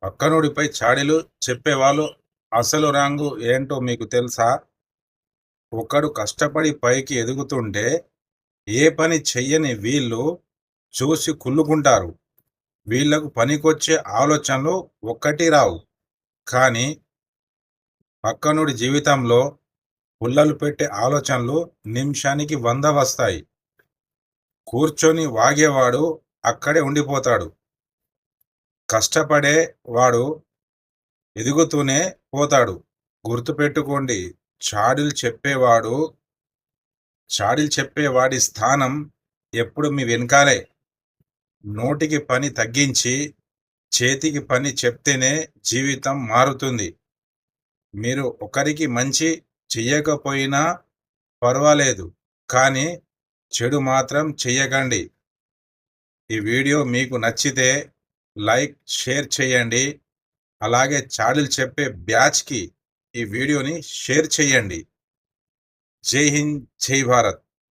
పక్కనోడిపై చాడీలు చెప్పేవాళ్ళు అసలు రంగు ఏంటో మీకు తెలుసా? ఒకడు కష్టపడి పైకి ఎదుగుతుంటే ఏ పని చెయ్యని వీళ్ళు చూసి కుళ్ళుకుంటారు. వీళ్లకు పనికొచ్చే ఆలోచనలు ఒక్కటి రావు. కానీ పక్కనుడి జీవితంలో పుల్లలు పెట్టే ఆలోచనలు నిమిషానికి 100 వస్తాయి. కూర్చొని వాగేవాడు అక్కడే ఉండిపోతాడు. కష్టపడే వాడు ఎదుగుతూనే పోతాడు. గుర్తుపెట్టుకోండి, చాడీలు చెప్పేవాడి స్థానం ఎప్పుడు మీ వెనకాలే. నోటికి పని తగ్గించి చేతికి పని చెప్తేనే జీవితం మారుతుంది. మీరు ఒకరికి మంచి చెయ్యకపోయినా పర్వాలేదు, కానీ చెడు మాత్రం చెయ్యకండి. ఈ వీడియో మీకు నచ్చితే లైక్, షేర్ చేయండి. అలాగే చాడీలు చెప్పే బ్యాచ్కి ఈ వీడియోని షేర్ చేయండి. జై హింద్, జై భారత్.